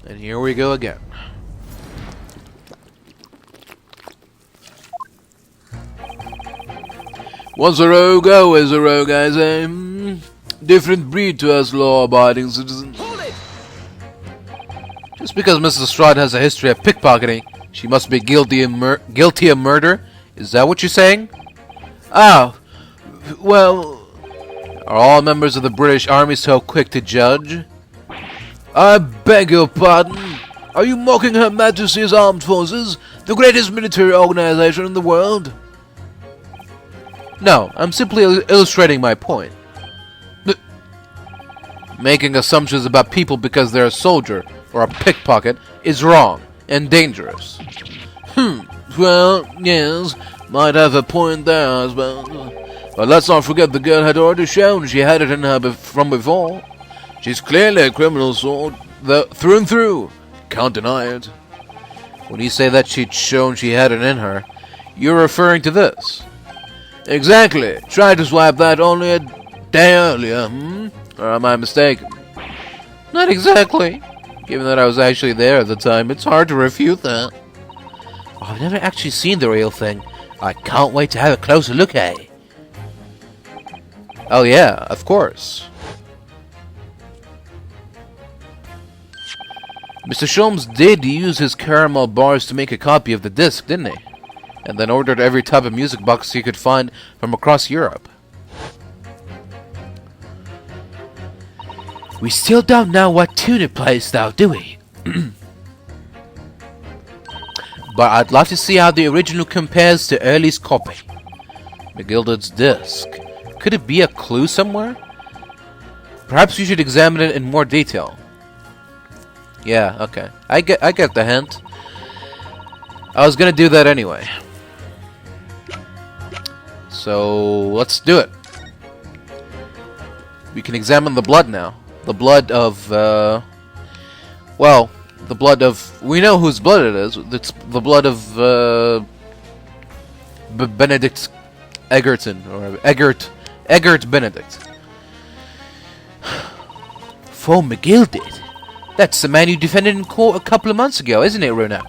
And here we go again. Once a rogue, always a rogue, I say. Different breed to us law-abiding citizens. Just because Mrs. Strahd has a history of pickpocketing, she must be guilty of murder? Is that what you're saying? Ah, well... Are all members of the British Army so quick to judge? I beg your pardon? Are you mocking Her Majesty's Armed Forces, the greatest military organization in the world? No, I'm simply illustrating my point. Making assumptions about people because they're a soldier or a pickpocket is wrong and dangerous. Well, yes, might have a point there as well. But let's not forget the girl had already shown she had it in her from before. She's clearly a criminal sword, through and through. Can't deny it. When you say that she'd shown she had it in her, you're referring to this. Exactly. Tried to swipe that only a day earlier, Or am I mistaken? Not exactly. Given that I was actually there at the time, it's hard to refute that. Oh, I've never actually seen the real thing. I can't wait to have a closer look at it. Oh yeah, of course. Mr. Sholmes did use his caramel bars to make a copy of the disc, didn't he? And then ordered every type of music box he could find from across Europe. We still don't know what tune it plays though, do we? But I'd love to see how the original compares to Early's copy. McGilded's disc. Could it be a clue somewhere? Perhaps you should examine it in more detail. Yeah, okay. I get the hint. I was gonna do that anyway. So let's do it. We can examine the blood now. The blood of well, the blood of, we know whose blood it is. It's the blood of Benedict Egerton, or Eggert Benedict. For McGilded. That's the man you defended in court a couple of months ago, isn't it, Runa?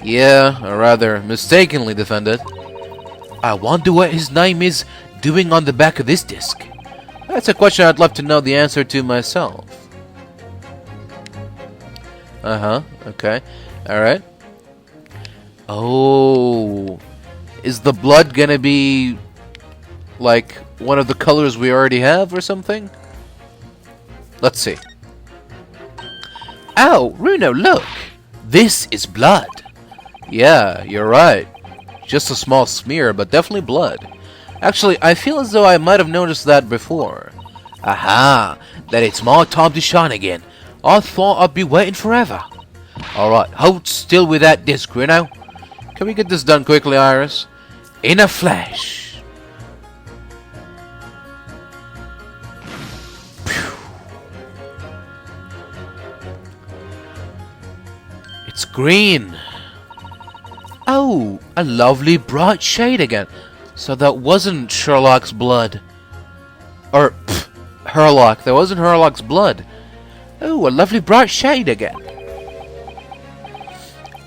Yeah, or rather, mistakenly defended. I wonder what his name is doing on the back of this disc. That's a question I'd love to know the answer to myself. Okay. Alright. Oh. Is the blood gonna be like one of the colors we already have or something? Let's see. Oh, Runo, look! This is blood. Yeah, you're right. Just a small smear, but definitely blood. Actually, I feel as though I might have noticed that before. Aha! Then it's my time to shine again. I thought I'd be waiting forever. Alright, hold still with that disc, Runo. Can we get this done quickly, Iris? In a flash. It's green. Oh, a lovely bright shade again. So that wasn't Sherlock's blood. Or, Herlock. That wasn't Herlock's blood. Oh, a lovely bright shade again.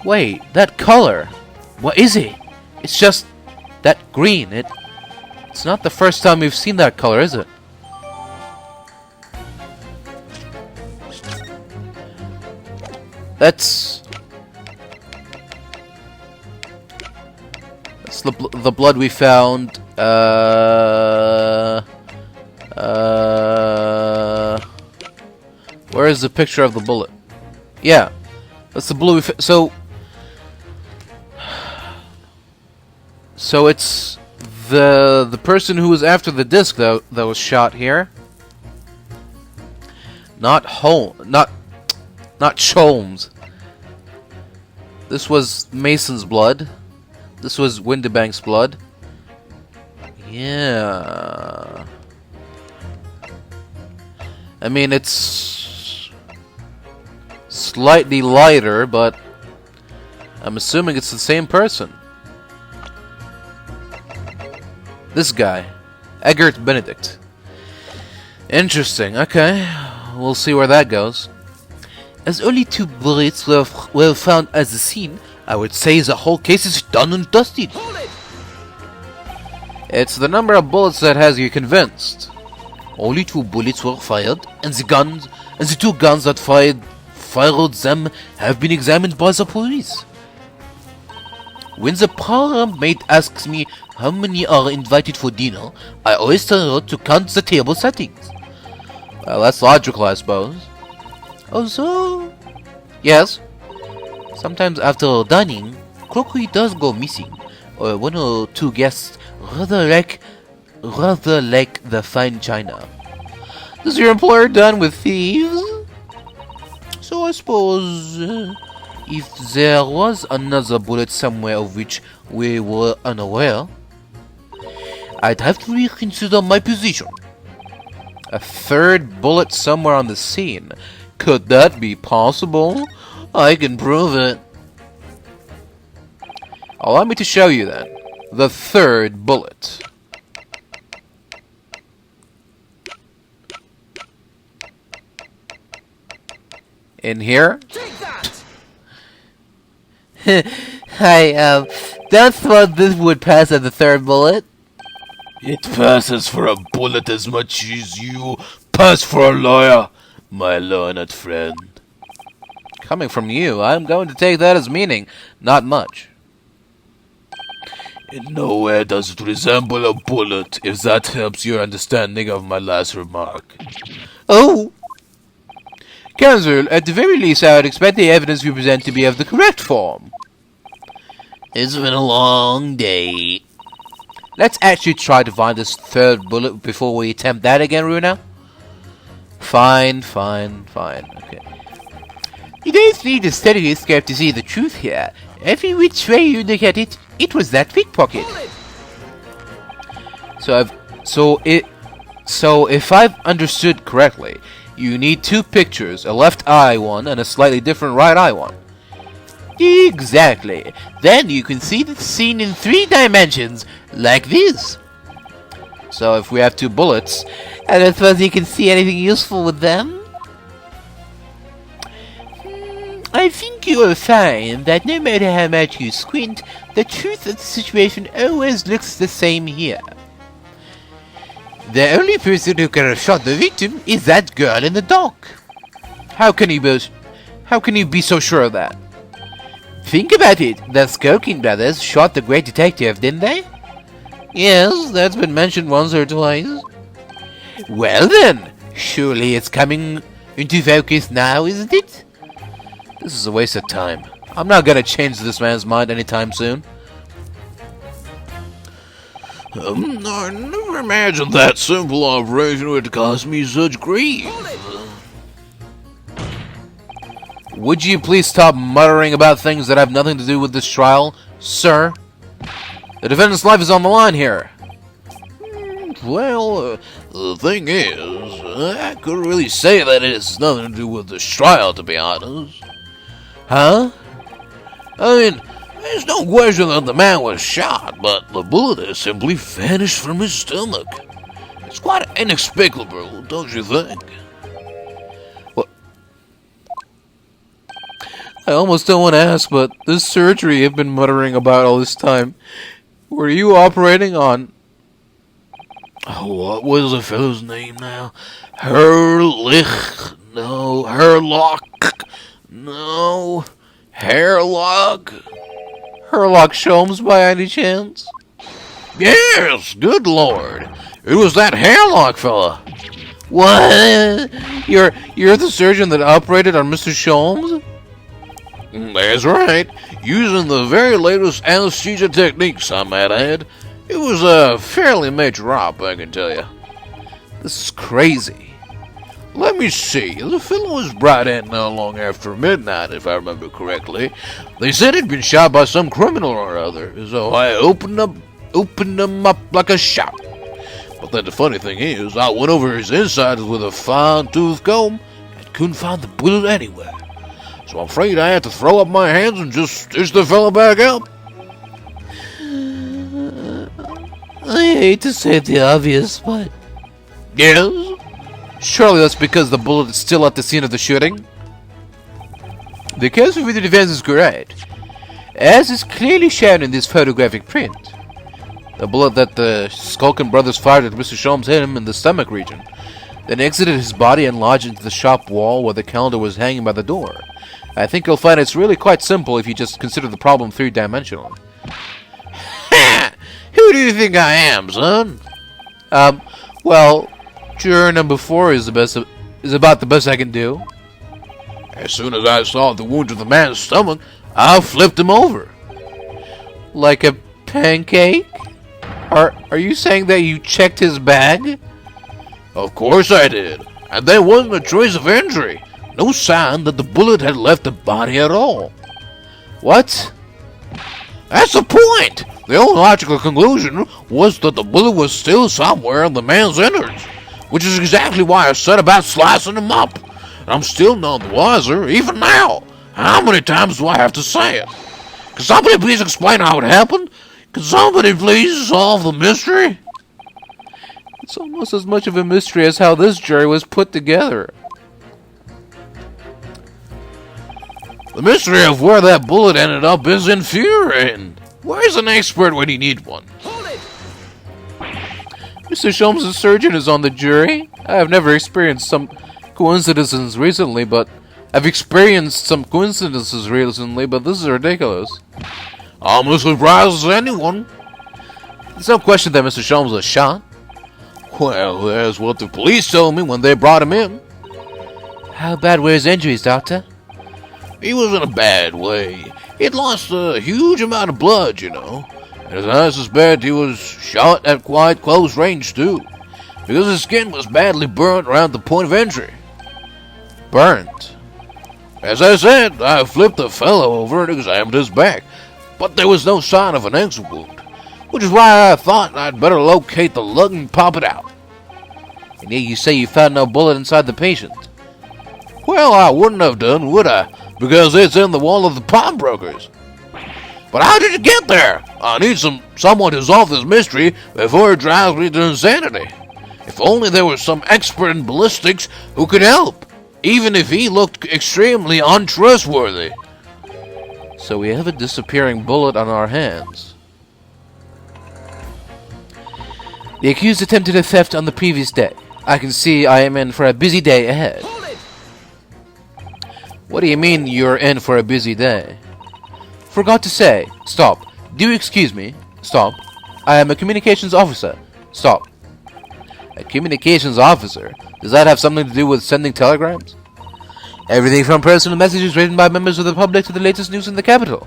Wait, that color. What is it? It's just that green. It's not the first time we've seen that color, is it? That's the blood we found. Where is the picture of the bullet? Yeah, that's the blue. So it's the person who was after the disc that was shot here. Not Sholmes. This was Mason's blood. This was Windibank's blood. Yeah. I mean, it's slightly lighter, but I'm assuming it's the same person. This guy, Eggert Benedict. Interesting. Okay, we'll see where that goes. As only 2 bullets were found at the scene, I would say the whole case is done and dusted. It's the number of bullets that has you convinced. Only 2 bullets were fired, and the 2 guns that fired them have been examined by the police. When the program maid asks me how many are invited for dinner, I always tell her to count the table settings. Well, that's logical, I suppose. Also, yes, sometimes after dining, crockery does go missing, or 1 or 2 guests rather like the fine china. Is your employer done with thieves? So I suppose if there was another bullet somewhere of which we were unaware, I'd have to reconsider my position. A 3rd bullet somewhere on the scene. Could that be possible? I can prove it. Allow me to show you then. The 3rd bullet. In here? I don't thought this would pass as the 3rd bullet. It passes for a bullet as much as you pass for a lawyer, my learned friend. Coming from you, I'm going to take that as meaning not much. In nowhere does it resemble a bullet, if that helps your understanding of my last remark. Oh! Counsel, at the very least I would expect the evidence you present to be of the correct form. It's been a long day. Let's actually try to find this 3rd bullet before we attempt that again, Runa. Fine. Okay. You don't need a stethoscope to see the truth here. Every which way you look at it, it was that pickpocket. So if I've understood correctly, you need 2 pictures, a left eye one and a slightly different right eye one. Exactly. Then you can see the scene in 3 dimensions, like this. So if we have 2 bullets, I don't suppose you can see anything useful with them? I think you will find that no matter how much you squint, the truth of the situation always looks the same here. The only person who could have shot the victim is that girl in the dock. How can you be so sure of that? Think about it. The Skulking brothers shot the great detective, didn't they? Yes, that's been mentioned once or twice. Well then, surely it's coming into focus now, isn't it? This is a waste of time. I'm not gonna change this man's mind anytime soon. I never imagined that simple operation would cause me such grief. Would you please stop muttering about things that have nothing to do with this trial, sir? The defendant's life is on the line here. Well, the thing is, I couldn't really say that it has nothing to do with this trial, to be honest. Huh? I mean, there's no question that the man was shot, but the bullet has simply vanished from his stomach. It's quite inexplicable, don't you think? What? I almost don't want to ask, but this surgery you've been muttering about all this time, were you operating on... Oh, what was the fellow's name now? Herlock? No, Hairlock? Herlock Sholmes by any chance? Yes, good lord. It was that Hairlock fella. What? You're the surgeon that operated on Mr. Sholmes? That's right. Using the very latest anesthesia techniques, I might add. It was a fairly major op, I can tell you. This is crazy. Let me see. The fellow was brought in not long after midnight, if I remember correctly. They said he'd been shot by some criminal or other, so I opened him up like a shot. But then the funny thing is, I went over his insides with a fine-tooth comb and couldn't find the bullet anywhere. So I'm afraid I had to throw up my hands and just stitch the fella back up. I hate to say the obvious, but... Yes? Surely that's because the bullet is still at the scene of the shooting? The case for the defense is correct, as is clearly shown in this photographic print. The bullet that the Skulkin brothers fired at Mr. Sholmes hit him in the stomach region, then exited his body and lodged into the shop wall where the calendar was hanging by the door. I think you'll find it's really quite simple if you just consider the problem three-dimensionally. Ha! Who do you think I am, son? Well, juror number 4 is about the best I can do. As soon as I saw the wound to the man's stomach, I flipped him over. Like a pancake? Are you saying that you checked his bag? Of course I did. And there wasn't a trace of injury. No sign that the bullet had left the body at all. What? That's the point! The only logical conclusion was that the bullet was still somewhere in the man's innards, which is exactly why I set about slicing him up. And I'm still none the wiser, even now. How many times do I have to say it? Can somebody please explain how it happened? Can somebody please solve the mystery? It's almost as much of a mystery as how this jury was put together. The mystery of where that bullet ended up is infuriating. Where's an expert when you need one? Mr. Sholmes, the surgeon, is on the jury. I have never experienced some coincidences recently, but this is ridiculous. I'm as surprised as anyone. There's no question that Mr. Sholmes was shot. Well, that's what the police told me when they brought him in. How bad were his injuries, Doctor? He was in a bad way. He'd lost a huge amount of blood, you know. And as I suspect, he was shot at quite close range, too. Because his skin was badly burnt around the point of injury. Burnt? As I said, I flipped the fellow over and examined his back. But there was no sign of an exit wound. Which is why I thought I'd better locate the lung and pop it out. And yet you say you found no bullet inside the patient. Well, I wouldn't have done, would I? Because it's in the wall of the pawnbrokers. But how did it get there? I need someone to solve this mystery before it drives me to insanity. If only there was some expert in ballistics who could help, even if he looked extremely untrustworthy. So we have a disappearing bullet on our hands. The accused attempted a theft on the previous day. I can see I am in for a busy day ahead. What do you mean you're in for a busy day? Forgot to say. Stop. Do excuse me. Stop. I am a communications officer. Stop. A communications officer? Does that have something to do with sending telegrams? Everything from personal messages written by members of the public to the latest news in the capital.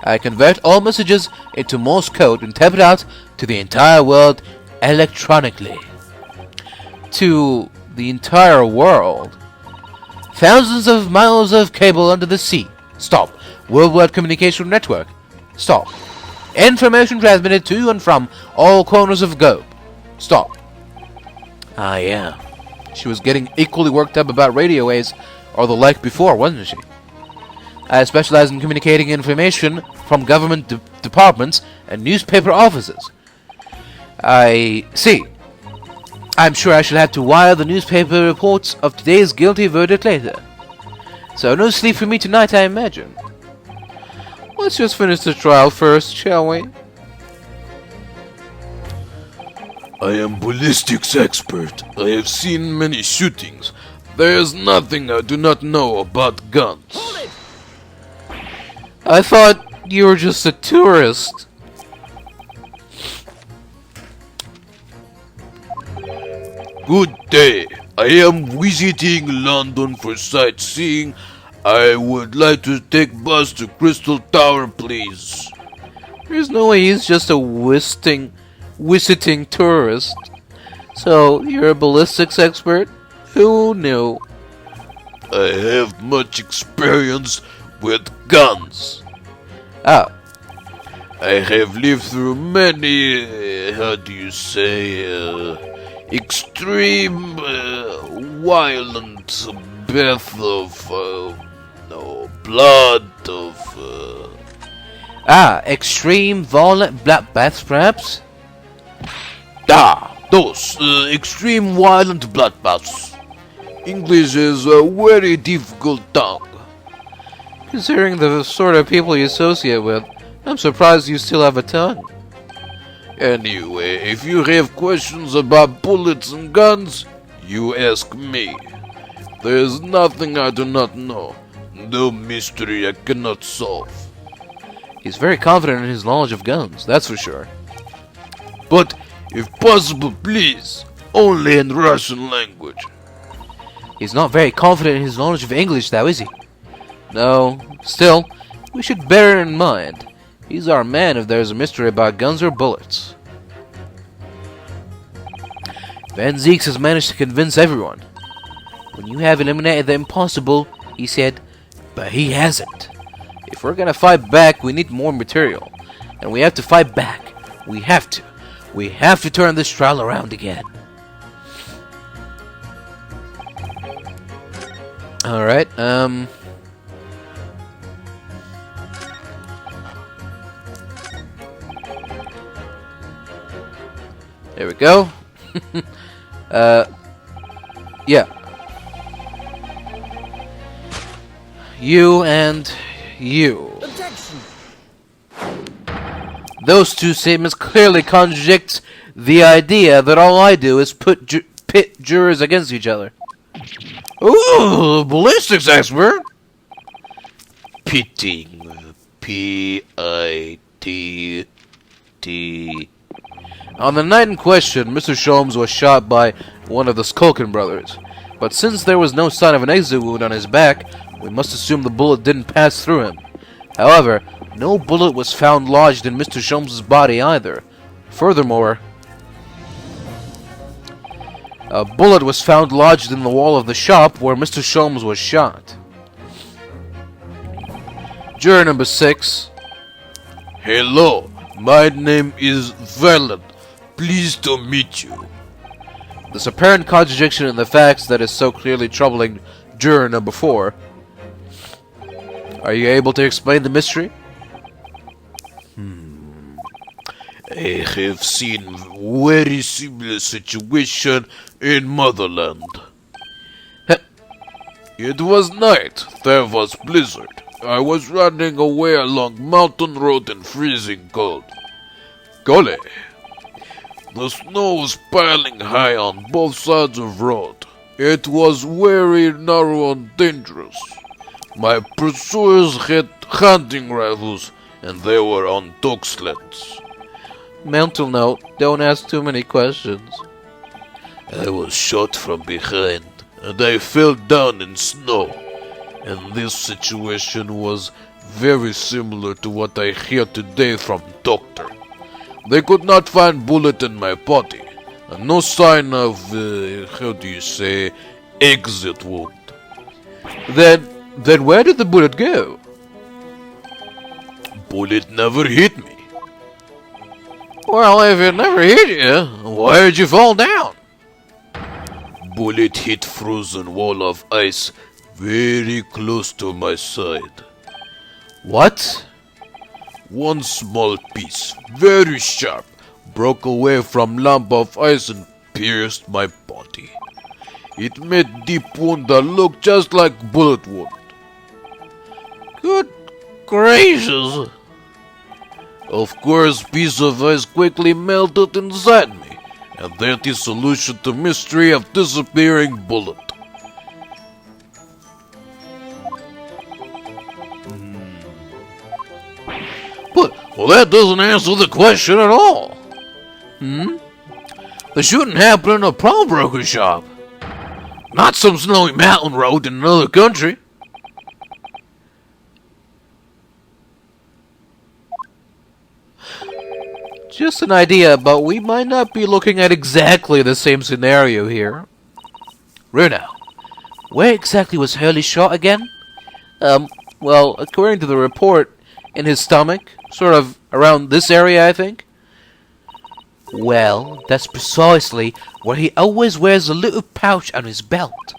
I convert all messages into Morse code and type it out to the entire world electronically. To the entire world? Thousands of miles of cable under the sea. Stop. Worldwide communication network. Stop. Information transmitted to and from all corners of the globe. Stop. Ah, yeah. She was getting equally worked up about radio waves or the like before, wasn't she? I specialize in communicating information from government departments and newspaper offices. I see. I'm sure I shall have to wire the newspaper reports of today's guilty verdict later. So no sleep for me tonight, I imagine. Let's just finish the trial first, shall we? I am ballistics expert. I have seen many shootings. There is nothing I do not know about guns. I thought you were just a tourist. Good day. I am visiting London for sightseeing. I would like to take bus to Crystal Tower, please. There's no way he's just a visiting tourist. So, you're a ballistics expert? Who knew? I have much experience with guns. Ah. I have lived through many, how do you say, extreme, violent death of, blood, of, extreme violent black baths, perhaps? Those, extreme violent bloodbaths. English is a very difficult tongue. Considering the sort of people you associate with, I'm surprised you still have a tongue. Anyway, if you have questions about bullets and guns, you ask me. There is nothing I do not know. No mystery I cannot solve. He's very confident in his knowledge of guns, that's for sure. But, if possible, please, only in Russian language. He's not very confident in his knowledge of English, though, is he? No, still, we should bear it in mind. He's our man if there's a mystery about guns or bullets. Van Zieks has managed to convince everyone. When you have eliminated the impossible, he said, but he hasn't. If we're gonna fight back, we need more material. And we have to fight back. We have to. We have to turn this trial around again. Alright, there we go. Yeah. You and you. Objection. Those two statements clearly contradict the idea that all I do is pit jurors against each other. Ooh, ballistics expert! Pitting. P-I-T-T. On the night in question, Mr. Sholmes was shot by one of the Skulkin brothers. But since there was no sign of an exit wound on his back, we must assume the bullet didn't pass through him. However, no bullet was found lodged in Mr. Sholmes' body either. Furthermore, a bullet was found lodged in the wall of the shop where Mr. Sholmes was shot. Juror number 6. Hello, my name is Valen. Pleased to meet you. This apparent contradiction in the facts that is so clearly troubling juror number 4. Are you able to explain the mystery? I have seen very similar situation in motherland. It was night, there was blizzard. I was running away along mountain road in freezing cold. Golly! The snow was piling high on both sides of road. It was very narrow and dangerous. My pursuers had hunting rifles and they were on dog sleds. Mental note, don't ask too many questions. I was shot from behind and I fell down in snow. And this situation was very similar to what I hear today from doctor. They could not find bullet in my body, and no sign of, how do you say, exit wound. Then where did the bullet go? Bullet never hit me. Well, if it never hit you, why did you fall down? Bullet hit frozen wall of ice very close to my side. What? One small piece, very sharp, broke away from lump of ice and pierced my body. It made deep wound that looked just like bullet wound. Good gracious! Of course, piece of ice quickly melted inside me, and that is solution to mystery of disappearing bullet. Well, that doesn't answer the question at all. The shooting happened in a pawnbroker shop. Not some snowy mountain road in another country. Just an idea, but we might not be looking at exactly the same scenario here. Runa, where exactly was Hurley shot again? Well, according to the report, in his stomach, sort of around this area, I think. Well, that's precisely where he always wears a little pouch on his belt.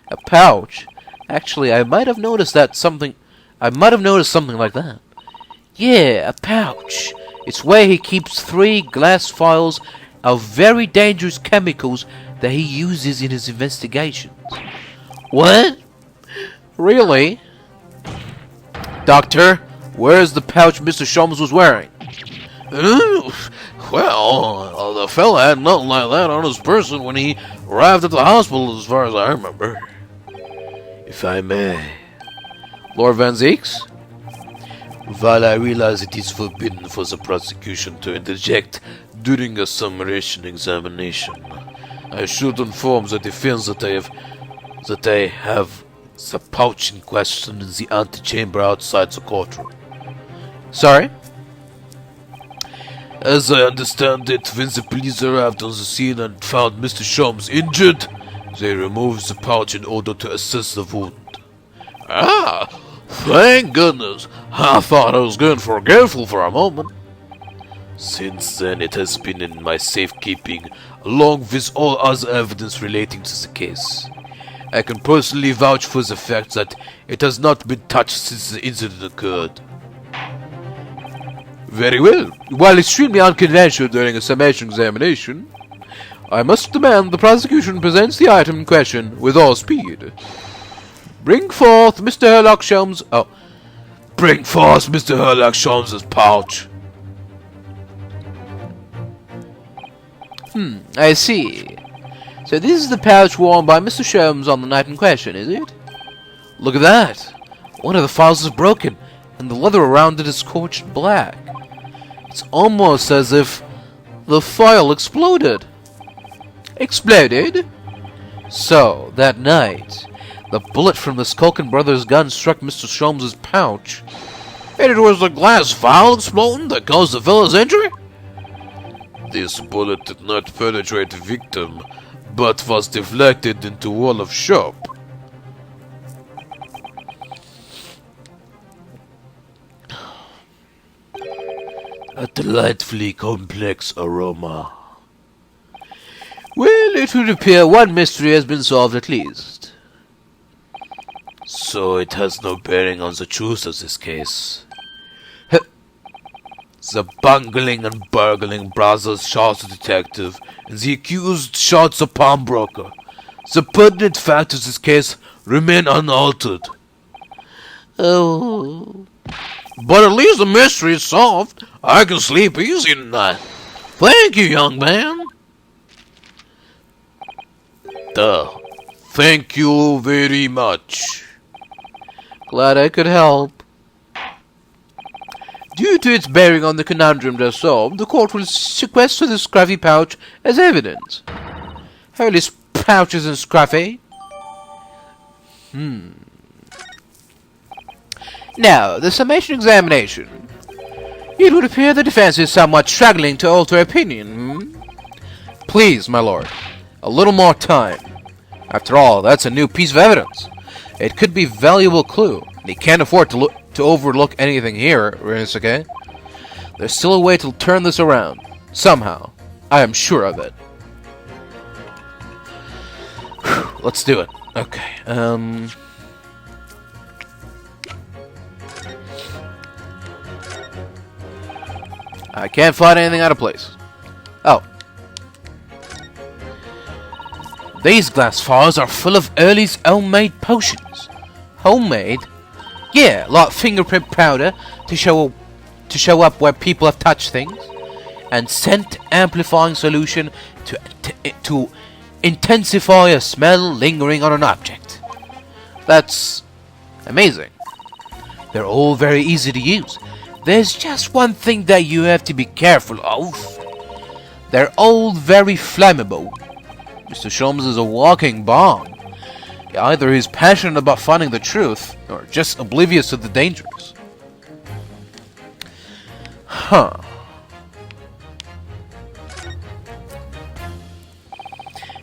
A pouch? Actually, I might have noticed something like that. Yeah, a pouch. It's where he keeps 3 glass vials of very dangerous chemicals that he uses in his investigations. What? Really? Doctor, where's the pouch Mr. Sholmes was wearing? Well, the fella had nothing like that on his person when he arrived at the hospital, as far as I remember. If I may. Lord Van Zeeks? While I realize it is forbidden for the prosecution to interject during a summation examination, I should inform the defense that I have the pouch in question in the antechamber outside the courtroom. Sorry? As I understand it, when the police arrived on the scene and found Mr. Sholmes injured, they removed the pouch in order to assess the wound. Ah, thank goodness. I thought I was going forgetful for a moment. Since then, it has been in my safekeeping, along with all other evidence relating to the case. I can personally vouch for the fact that it has not been touched since the incident occurred. Very well. While extremely unconventional during a summation examination, I must demand the prosecution presents the item in question with all speed. Bring forth Mr. Herlock Sholmes. Oh. Bring forth Mr. Herlock Sholmes' pouch. I see. So this is the pouch worn by Mr. Sholmes on the night in question, is it? Look at that. One of the files is broken, and the leather around it is scorched black. It's almost as if the file exploded. Exploded? So, that night, the bullet from the Skulkin brothers' gun struck Mr. Sholmes' pouch. And it was the glass vial explosion that caused the fella's injury? This bullet did not penetrate the victim, but was deflected into wall of shop. A delightfully complex aroma. Well, it would appear one mystery has been solved at least. So it has no bearing on the truth of this case. The bungling and burgling brothers shot the detective, and the accused shot the pawnbroker. The pertinent facts of this case remain unaltered. Oh. But at least the mystery is solved. I can sleep easy tonight. Thank you, young man. Thank you very much. Glad I could help. Due to its bearing on the conundrum just solved, the court will sequester the scruffy pouch as evidence. Hurley's pouch isn't scruffy. Now, the summation examination. It would appear the defense is somewhat struggling to alter opinion. Please, my lord, a little more time. After all, that's a new piece of evidence. It could be a valuable clue. They can't afford to overlook anything here, Ryunosuke. There's still a way to turn this around. Somehow. I am sure of it. Let's do it. Okay, I can't find anything out of place. Oh. These glass vials are full of Early's homemade potions. Homemade? Yeah, like fingerprint powder to show up where people have touched things, and scent amplifying solution to intensify a smell lingering on an object. That's amazing. They're all very easy to use. There's just one thing that you have to be careful of. They're all very flammable. Mr. Sholmes is a walking bomb. Either he's passionate about finding the truth, or just oblivious to the dangers. Huh.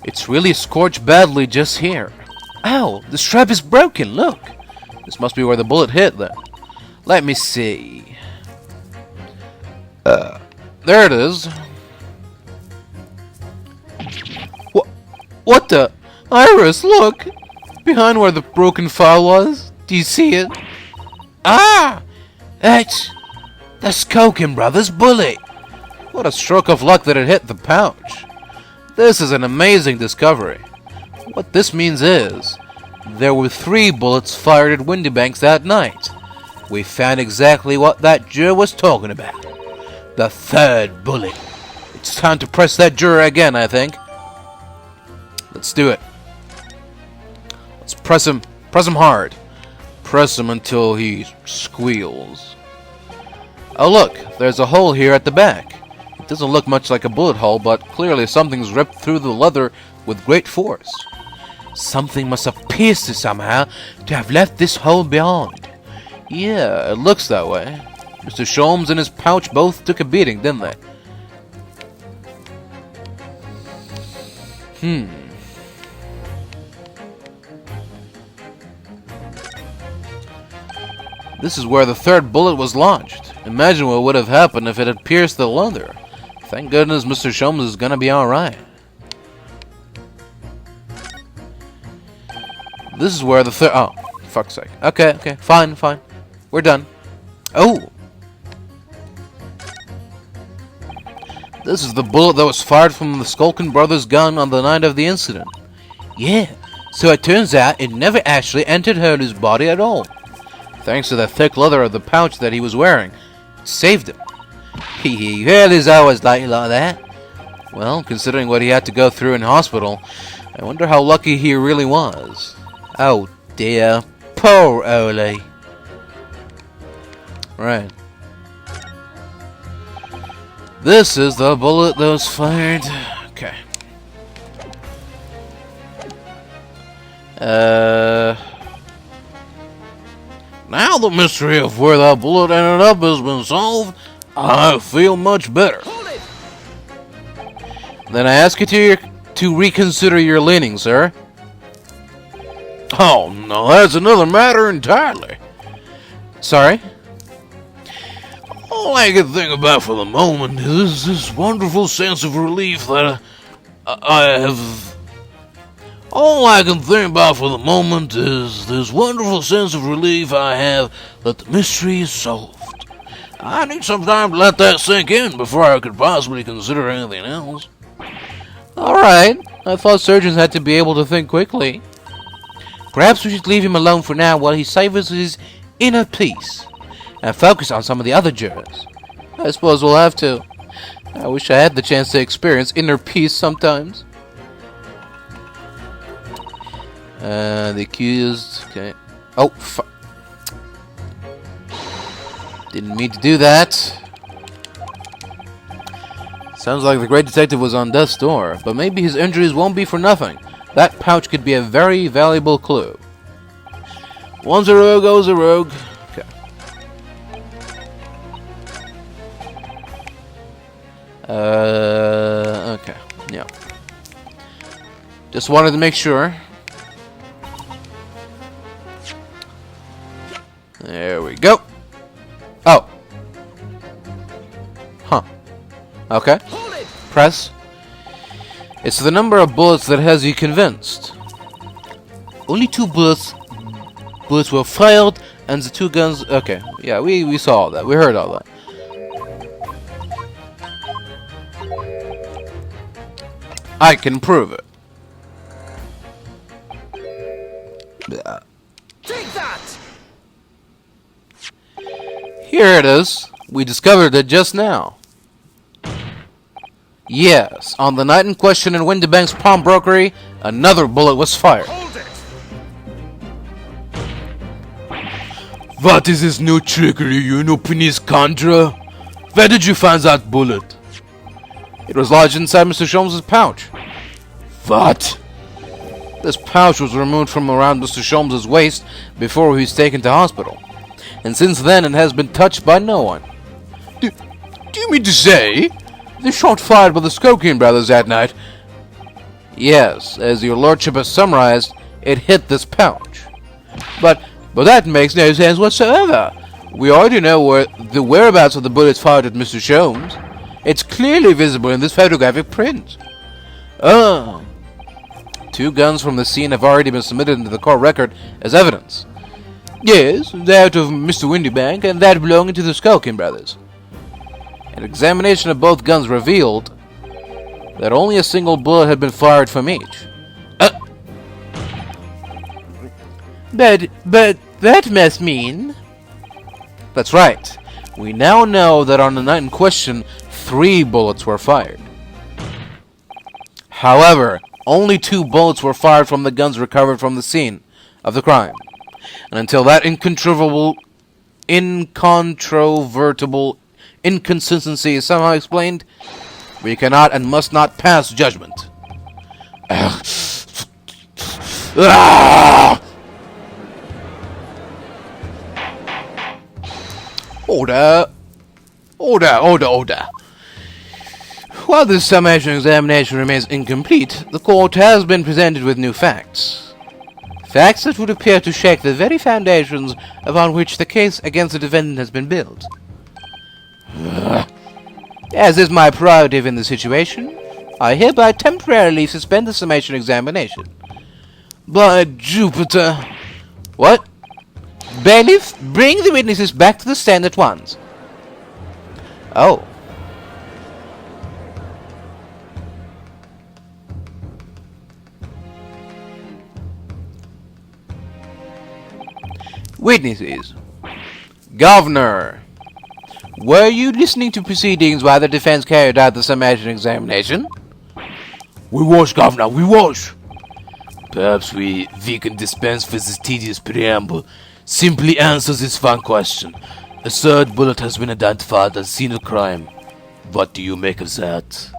It's really scorched badly just here. Ow! The strap is broken, look! This must be where the bullet hit, then. Let me see. There it is. What the? Iris, look! Behind where the broken file was. Do you see it? Ah! That's Skulkin Brothers' bullet! What a stroke of luck that it hit the pouch. This is an amazing discovery. What this means is, there were 3 bullets fired at Windibank that night. we found exactly what that juror was talking about. The third bullet. It's time to press that juror again, I think. Let's do it. Let's press him. Press him hard. Press him until he squeals. Oh look, there's a hole here at the back. It doesn't look much like a bullet hole, but clearly something's ripped through the leather with great force. Something must have pierced it somehow to have left this hole beyond. Yeah, it looks that way. Mr. Sholmes and his pouch both took a beating, didn't they? This is where the third bullet was lodged. Imagine what would have happened if it had pierced the leather. Thank goodness Mr. Sholmes is gonna be alright. This is where the third... Oh, fuck's sake. Okay, fine. We're done. Oh! This is the bullet that was fired from the Skulkin brothers' gun on the night of the incident. Yeah, so it turns out it never actually entered Hurley's body at all. Thanks to the thick leather of the pouch that he was wearing. It saved him. Hurley's always like that. Well, considering what he had to go through in hospital, I wonder how lucky he really was. Oh dear, poor Ole. Right. This is the bullet that was fired. Okay. Now the mystery of where that bullet ended up has been solved, I feel much better. Then I ask you to reconsider your leaning, sir. Oh, no, that's another matter entirely. Sorry? All I can think about for the moment is this wonderful sense of relief that I have... All I can think about for the moment is this wonderful sense of relief I have that the mystery is solved. I need some time to let that sink in before I could possibly consider anything else. Alright, I thought surgeons had to be able to think quickly. Perhaps we should leave him alone for now while he savors his inner peace and focus on some of the other jurors. I suppose we'll have to. I wish I had the chance to experience inner peace sometimes. The accused... Okay. Oh, fuck. Didn't mean to do that. Sounds like the great detective was on death's door, but maybe his injuries won't be for nothing. That pouch could be a very valuable clue. Once a rogue, always a rogue. Okay. Okay. Yeah. Just wanted to make sure. There we go. Oh. Huh. Okay. Press. It's the number of bullets that has you convinced. Only 2 bullets were fired, and the 2 guns... Okay, yeah, we saw all that. We heard all that. I can prove it. Take that! Here it is. We discovered it just now. Yes, on the night in question in Windibank's pawnbrokery, another bullet was fired. Hold it! What is this new trickery you know, Pinis Contra? Where did you find that bullet? It was lodged inside Mr. Sholmes' pouch. What? This pouch was removed from around Mr. Sholmes' waist before he was taken to hospital. And since then it has been touched by no one. Do you mean to say the shot fired by the Skulkin brothers that night? Yes, as your lordship has summarized, it hit this pouch. But that makes no sense whatsoever. We already know where the whereabouts of the bullets fired at Mr. Sholmes. It's clearly visible in this photographic print. Oh. 2 guns from the scene have already been submitted into the court record as evidence. Yes, that of Mr. Windibank and that belonging to the Skulkin brothers. An examination of both guns revealed that only a single bullet had been fired from each. But that must mean... That's right. We now know that on the night in question, 3 bullets were fired. However, only 2 bullets were fired from the guns recovered from the scene of the crime. And until that incontrovertible inconsistency is somehow explained, we cannot and must not pass judgment. Order. While this summation examination remains incomplete, the court has been presented with new facts. Facts that would appear to shake the very foundations upon which the case against the defendant has been built. As is my prerogative in the situation, I hereby temporarily suspend the summation examination. By Jupiter! What? Bailiff, bring the witnesses back to the stand at once. Oh. Witnesses. Governor, were you listening to proceedings while the defense carried out the summation examination? We was, Governor, we was. Perhaps we can dispense with this tedious preamble. Simply answer this one question. A 3rd bullet has been identified as scene of crime. What do you make of that?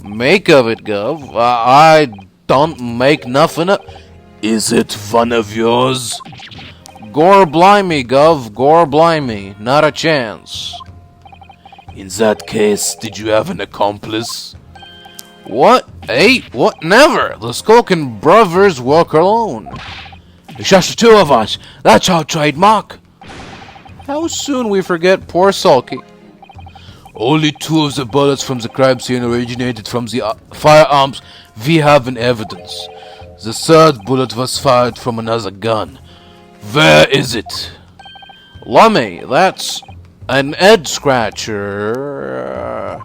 Make of it, Gov? I don't make nothing of... Is it one of yours? Gore blimey, Gov, gore blimey. Not a chance. In that case, did you have an accomplice? What? Hey, what? Never! The Skulkin brothers work alone. It's just the 2 of us. That's our trademark. How soon we forget poor Sulky. Only 2 of the bullets from the crime scene originated from the firearms we have in evidence. The 3rd bullet was fired from another gun. Where is it? Lummy, that's an head scratcher.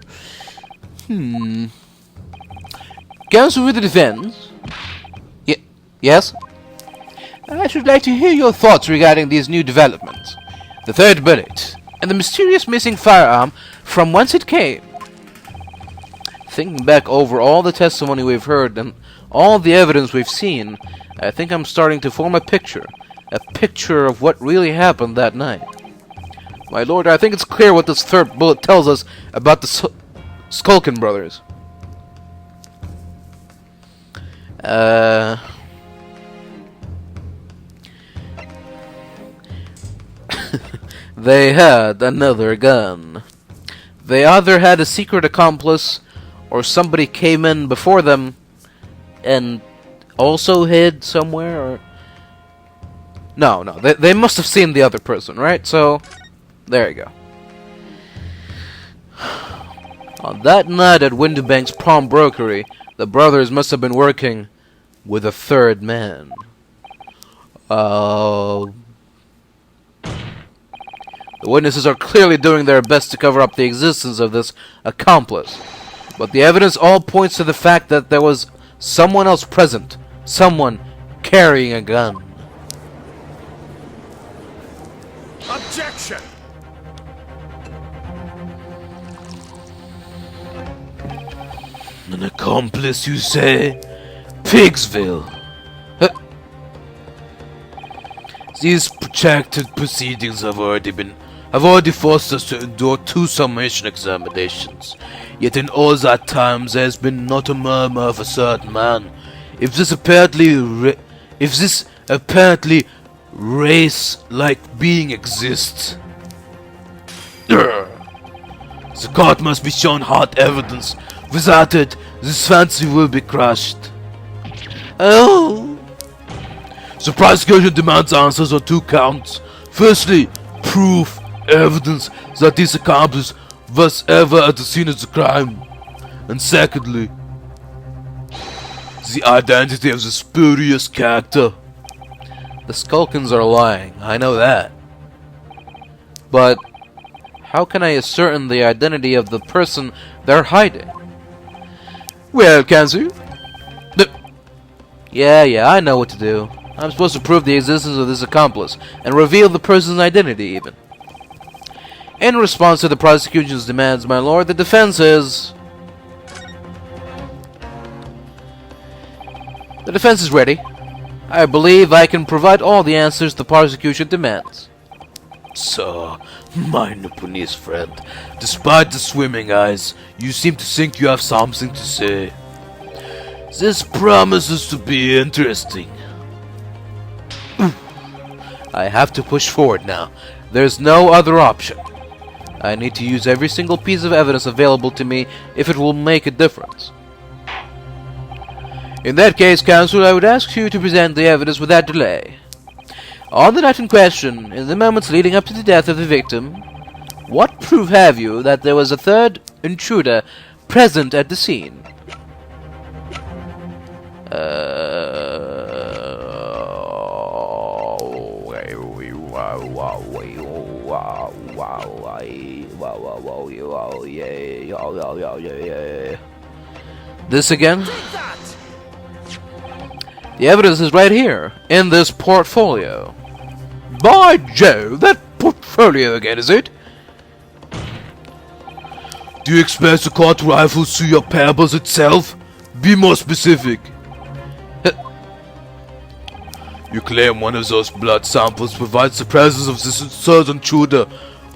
Counsel for the defense? Yes? I should like to hear your thoughts regarding these new developments. The 3rd bullet, and the mysterious missing firearm, from whence it came. Thinking back over all the testimony we've heard and all the evidence we've seen, I think I'm starting to form a picture of what really happened that night. My lord, I think it's clear what this 3rd bullet tells us about the Skulkin brothers. They had another gun. They either had a secret accomplice, or somebody came in before them and also hid somewhere, or... No, they must have seen the other person, right? So, there you go. On that night at Windibank's pawnbrokery, the brothers must have been working with a 3rd man. The witnesses are clearly doing their best to cover up the existence of this accomplice. But the evidence all points to the fact that there was someone else present. Someone carrying a gun. Objection! An accomplice, you say? Pigsville. These protracted proceedings have already forced us to endure 2 summation examinations. Yet in all that time there has been not a murmur of a 3rd man. If this apparently race-like being exists, the court must be shown hard evidence. Without it, this fancy will be crushed. Oh! The prosecution demands answers on 2 counts. Firstly, proof, evidence that this accomplice was ever at the scene of the crime. And secondly, the identity of the spurious character. The Skulkins are lying, I know that. But how can I ascertain the identity of the person they're hiding? Well, Kanzu? Yeah, I know what to do. I'm supposed to prove the existence of this accomplice, and reveal the person's identity, even. In response to the prosecution's demands, my lord, the defense is... The defense is ready. I believe I can provide all the answers the prosecution demands. Sir, my Nipponese friend, despite the swimming eyes, you seem to think you have something to say. This promises to be interesting. I have to push forward now. There's no other option. I need to use every single piece of evidence available to me if it will make a difference. In that case, counsel, I would ask you to present the evidence without delay. On the night in question, in the moments leading up to the death of the victim, what proof have you that there was a third intruder present at the scene? This again? The evidence is right here, in this portfolio. By Jove, that portfolio again, is it? Do you expect the court to rifle through your papers itself? Be more specific. You claim one of those blood samples provides the presence of this third intruder.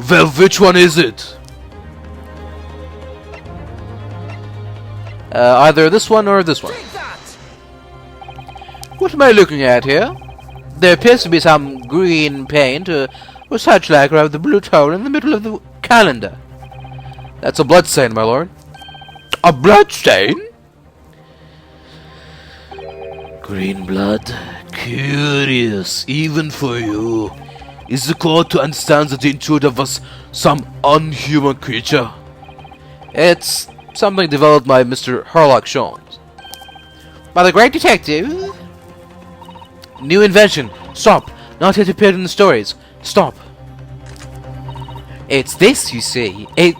Well, which one is it? Either this one or this one. What am I looking at here? There appears to be some green paint or such like around the blue tone in the middle of the calendar. That's a blood stain, my lord. A blood stain? Green blood. Curious, even for you. Is the court to understand that the intruder was some unhuman creature? It's something developed by Mr. Herlock Sholmes. By the great detective? New invention. Stop. Not yet appeared in the stories. Stop. It's this, you see. It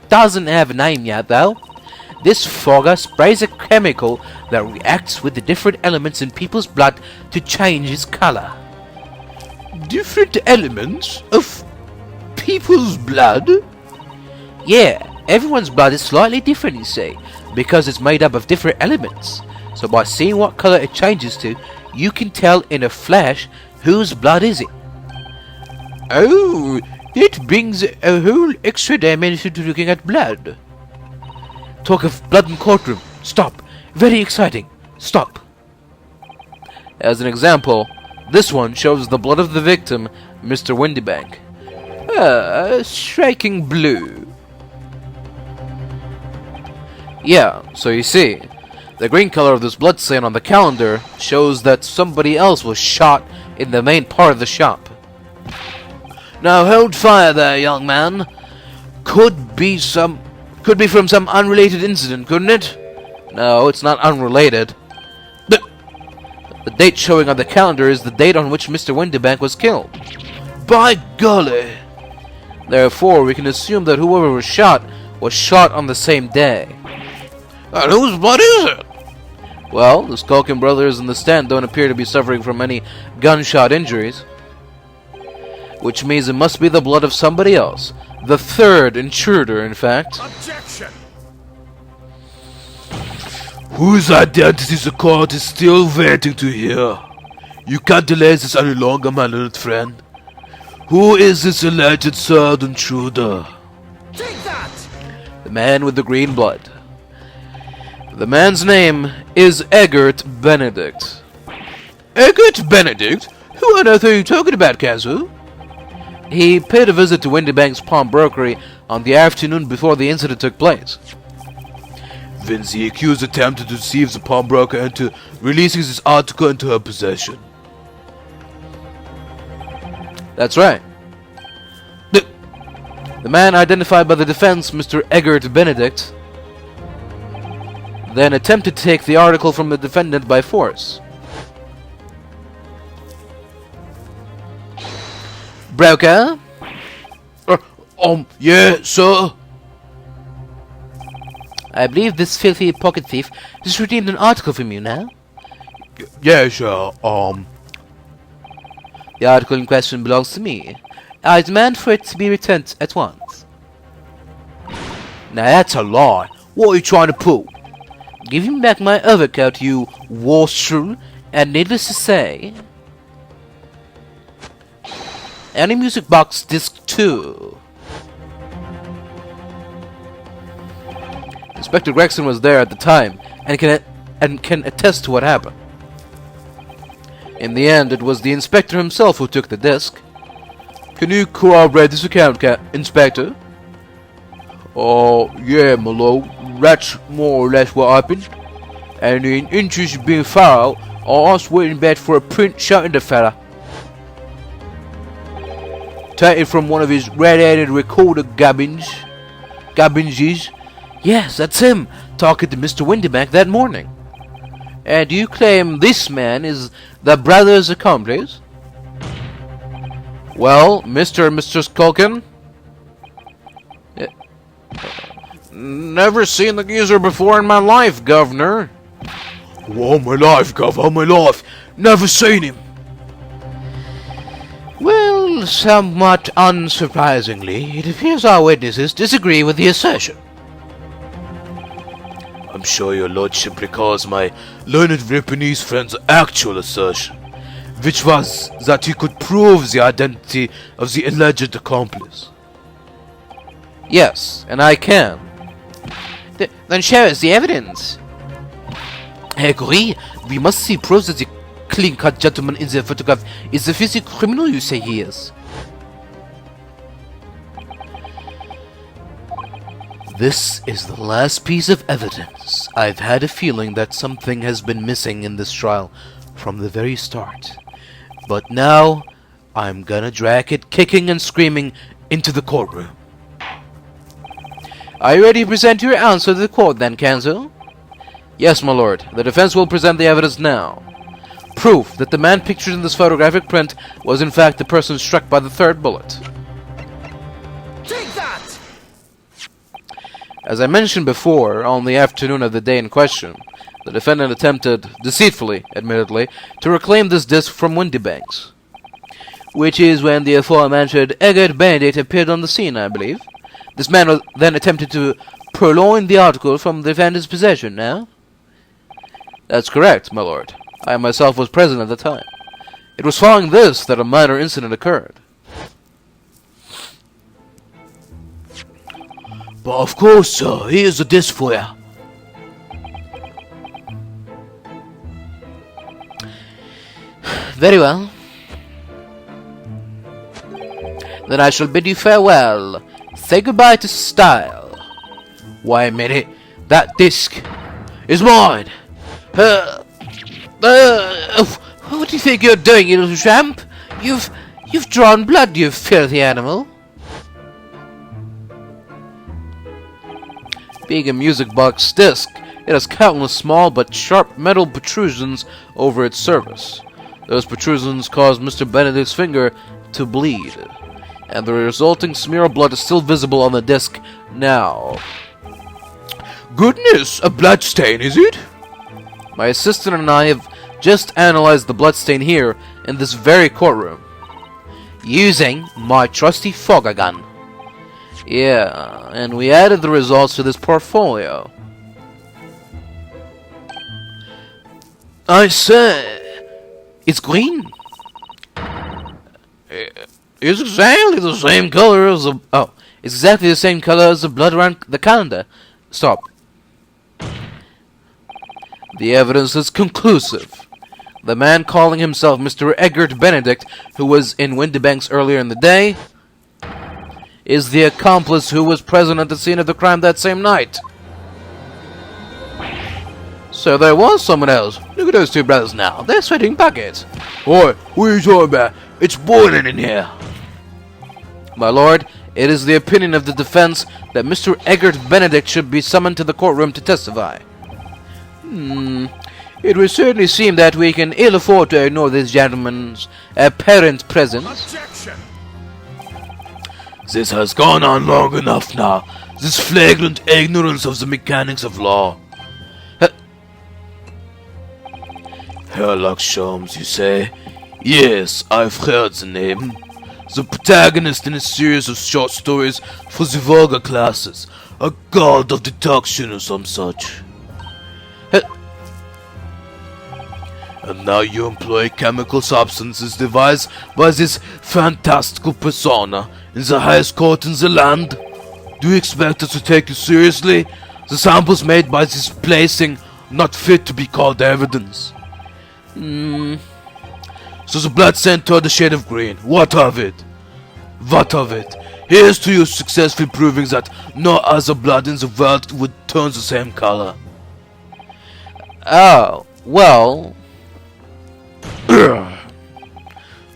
doesn't have a name yet, though. This fogger sprays a chemical that reacts with the different elements in people's blood to change its color. Different elements of people's blood? Yeah, everyone's blood is slightly different, you see, because it's made up of different elements. So by seeing what color it changes to, you can tell in a flash whose blood is it. Oh, that brings a whole extra dimension to looking at blood. Talk of blood in courtroom. Stop. Very exciting. Stop. As an example, this one shows the blood of the victim, Mr. Windibank. Striking blue. Yeah, so you see, the green color of this blood stain on the calendar shows that somebody else was shot in the main part of the shop. Now hold fire there, young man. Could be from some unrelated incident, couldn't it? No, it's not unrelated. The date showing on the calendar is the date on which Mr. Windibank was killed. By golly! Therefore, we can assume that whoever was shot on the same day. And whose blood is it? Well, the Skulkin brothers in the stand don't appear to be suffering from any gunshot injuries. Which means it must be the blood of somebody else. The third intruder, in fact. Objection! Whose identity the court is still waiting to hear. You can't delay this any longer, my little friend. Who is this alleged third intruder? Take that! The man with the green blood. The man's name is Eggert Benedict. Eggert Benedict? Who on earth are you talking about, Kazu? He paid a visit to Windibank's pawnbrokery on the afternoon before the incident took place. Then the accused attempted to deceive the pawnbroker into releasing this article into her possession. That's right. The man identified by the defense, Mr. Eggert Benedict, then attempted to take the article from the defendant by force. Broker? Yeah, sir? I believe this filthy pocket thief just redeemed an article from you now. Yes, The article in question belongs to me. I demand for it to be returned at once. now that's a lie. What are you trying to pull? Give me back my overcoat, you warshrew, and needless to say... Any music box disc 2. Inspector Gregson was there at the time and can attest to what happened. In the end, it was the inspector himself who took the disc. Can you corroborate this account, Inspector? Oh, yeah, my lord. That's more or less what happened. And in interest of being thorough, I asked Windibank for a print showing the fella. Taken from one of his radiated recorder gubbins. Yes, that's him, talking to Mr. Windibank that morning. And you claim this man is the brother's accomplice? Well, Mr. and Mr. Skulkin? Never seen the geezer before in my life, Governor. All my life, Gov, all my life. Never seen him. Well, somewhat unsurprisingly, it appears our witnesses disagree with the assertion. I'm sure your lordship recalls my learned Japanese friend's actual assertion, which was that he could prove the identity of the alleged accomplice. Yes, and I can. Then show us the evidence. I agree. We must see proof that the clean-cut gentleman in the photograph is the physical criminal you say he is. This is the last piece of evidence. I've had a feeling that something has been missing in this trial from the very start. But now, I'm gonna drag it kicking and screaming into the courtroom. Are you ready to present your answer to the court then, counsel? Yes, my lord. The defense will present the evidence now. Proof that the man pictured in this photographic print was in fact the person struck by the third bullet. Take that! As I mentioned before, on the afternoon of the day in question, the defendant attempted, deceitfully, admittedly, to reclaim this disc from Windibank's. Which is when the aforementioned Eggert Benedict appeared on the scene, I believe. This man then attempted to purloin the article from the defendant's possession, now? That's correct, my lord. I myself was present at the time. It was following this that a minor incident occurred. But of course, sir, here's a disc for you. Very well. Then I shall bid you farewell. Say goodbye to style. Wait a minute, that disc is mine. What do you think you're doing, you little tramp? You've drawn blood, you filthy animal. Being a music box disc, it has countless small but sharp metal protrusions over its surface. Those protrusions caused Mr. Benedict's finger to bleed, and the resulting smear of blood is still visible on the disc now. Goodness, a bloodstain, is it? My assistant and I have just analyzed the bloodstain here in this very courtroom, using my trusty fogger gun. Yeah, and we added the results to this portfolio. I say, It's green. it's exactly the same color as the... Oh, it's exactly the same color as the blood around the calendar. Stop. The evidence is conclusive. The man calling himself Mr. Eggert Benedict, who was in Windibank's earlier in the day, is the accomplice who was present at the scene of the crime that same night. So there was someone else. Look at those two brothers now. They're sweating buckets. Oi, what are you talking about? It's boiling in here. My lord, it is the opinion of the defense that Mr. Eggert Benedict should be summoned to the courtroom to testify. It would certainly seem that we can ill afford to ignore this gentleman's apparent presence. Objection! This has gone on long enough now. This flagrant ignorance of the mechanics of law. Sherlock Holmes, you say? Yes, I've heard the name. The protagonist in a series of short stories for the vulgar classes. A god of deduction or some such. And now you employ chemical substances devised by this fantastical persona in the highest court in the land? Do you expect us to take you seriously? The samples made by this placing not fit to be called evidence. So the blood sent toward the shade of green. What of it? What of it? Here's to you successfully proving that no other blood in the world would turn the same color. Oh, well...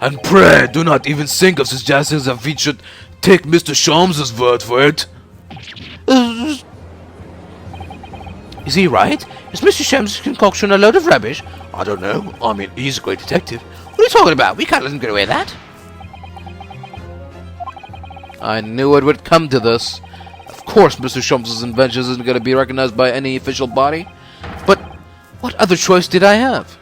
And pray do not even think of suggesting that we should take Mr. Sholmes' word for it. Is he right? Is Mr. Sholmes' concoction a load of rubbish? I don't know. I mean, he's a great detective. What are you talking about? We can't let him get away with that. I knew it would come to this. Of course Mr. Sholmes' invention isn't going to be recognized by any official body. But what other choice did I have?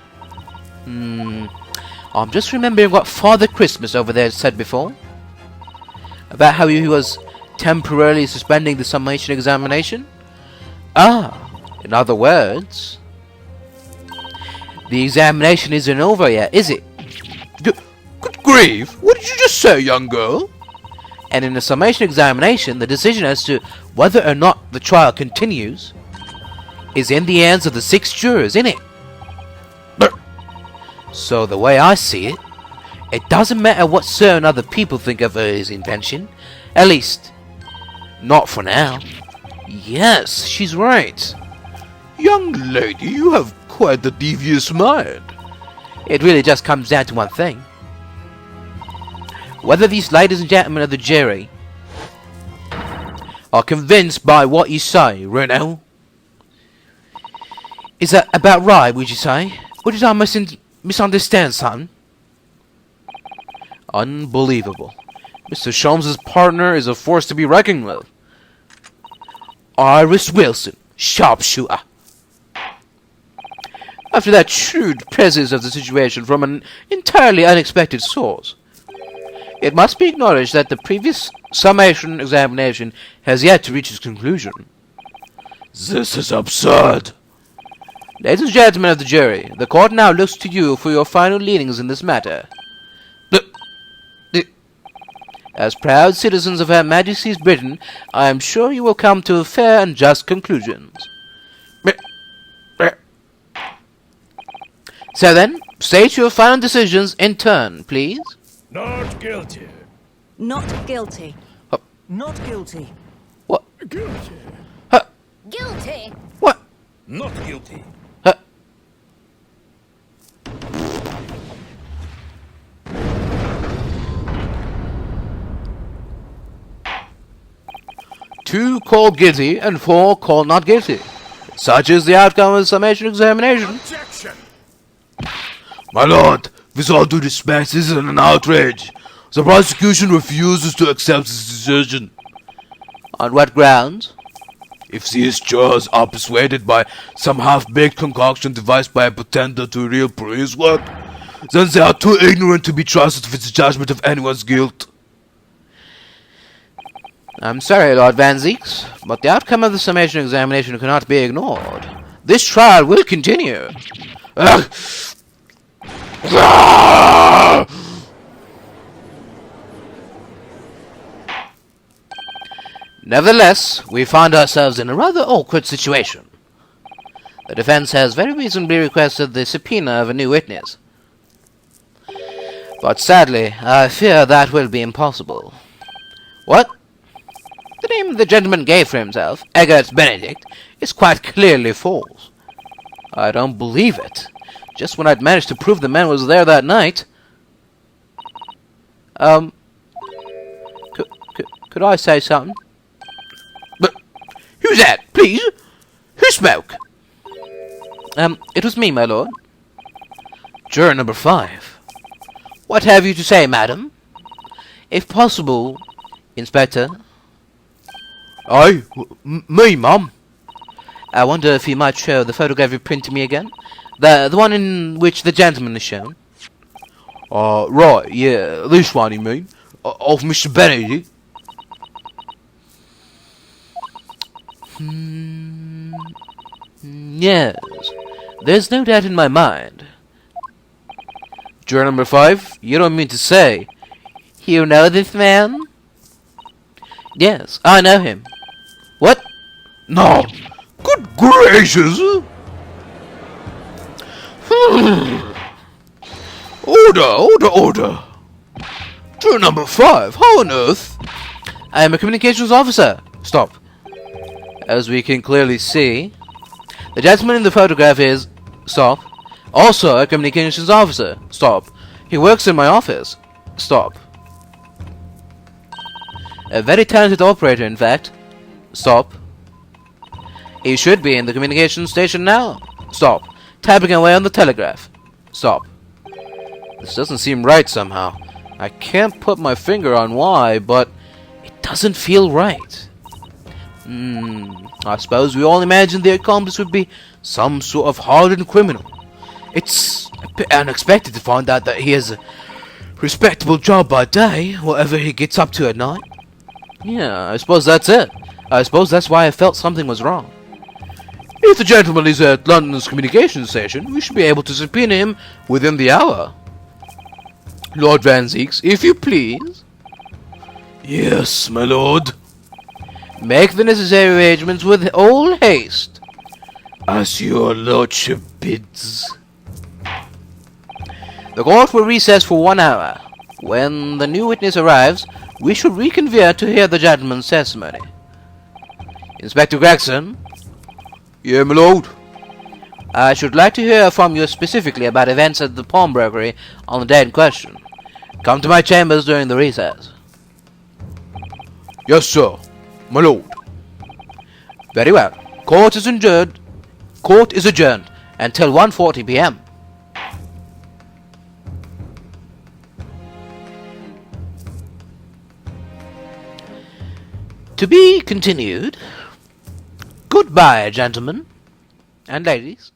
I'm just remembering what Father Christmas over there said before. About how he was temporarily suspending the summation examination. In other words... the examination isn't over yet, is it? Good grief! What did you just say, young girl? And in the summation examination, the decision as to whether or not the trial continues is in the hands of the 6 jurors, innit? So the way I see it, it doesn't matter what certain other people think of his invention. At least, not for now. Yes, she's right. Young lady, you have quite a devious mind. It really just comes down to one thing. Whether these ladies and gentlemen of the jury are convinced by what you say, Reno. Is that about right, would you say? Or did I misunderstand something? Unbelievable. Mr. Sholmes' partner is a force to be reckoned with. Iris Wilson, sharpshooter. After that shrewd presence of the situation from an entirely unexpected source, it must be acknowledged that the previous summation examination has yet to reach its conclusion. This is absurd. Ladies and gentlemen of the jury, the court now looks to you for your final leanings in this matter. As proud citizens of Her Majesty's Britain, I am sure you will come to fair and just conclusions. So then, state your final decisions in turn, please. Not guilty. Not guilty. Not guilty. What? Guilty. Guilty. What? Not guilty. Two called guilty and 4 called not guilty. Such is the outcome of the summation examination. Objection. My lord, with all due respect, this is an outrage. The prosecution refuses to accept this decision. On what grounds? If these jurors are persuaded by some half-baked concoction devised by a pretender to real police work, then they are too ignorant to be trusted with the judgment of anyone's guilt. I'm sorry, Lord Van Zeeks, but the outcome of the summation examination cannot be ignored. This trial will continue. Nevertheless, we find ourselves in a rather awkward situation. The defense has very reasonably requested the subpoena of a new witness. But sadly, I fear that will be impossible. What? The name the gentleman gave for himself, Eggert Benedict, is quite clearly false. I don't believe it. Just when I'd managed to prove the man was there that night. Could I say something? But who's that, please? Who spoke? It was me, my lord. Juror number 5. What have you to say, madam? If possible, Inspector. Me, Mum. I wonder if you might show the photograph you printed me again? The one in which the gentleman is shown. Right, yeah, this one you mean? Of Mr. Benedict? Yes. There's no doubt in my mind. Juror number 5, you don't mean to say you know this man? Yes, I know him. What? No! Good gracious! Order! Juror number 5, how on earth? I am a communications officer. Stop. As we can clearly see, the gentleman in the photograph is... Stop. Also a communications officer. Stop. He works in my office. Stop. A very talented operator, in fact. Stop. He should be in the communications station now. Stop. Tapping away on the telegraph. Stop. This doesn't seem right somehow. I can't put my finger on why, but it doesn't feel right. I suppose we all imagined the accomplice would be some sort of hardened criminal. It's a bit unexpected to find out that he has a respectable job by day, whatever he gets up to at night. Yeah, I suppose that's it. I suppose that's why I felt something was wrong. If the gentleman is at London's communications station, we should be able to subpoena him within the hour. Lord Van Zeeks, if you please. Yes, my lord. Make the necessary arrangements with all haste. As your lordship bids. The court will recess for 1 hour. When the new witness arrives, we should reconvene to hear the gentleman's testimony. Inspector Gregson? Yeah, my lord. I should like to hear from you specifically about events at the pawnbrokery on the day in question. Come to my chambers during the recess. Yes, sir. My lord. Very well. Court is adjourned. Court is adjourned until 1:40 p.m. To be continued. Goodbye, gentlemen and ladies.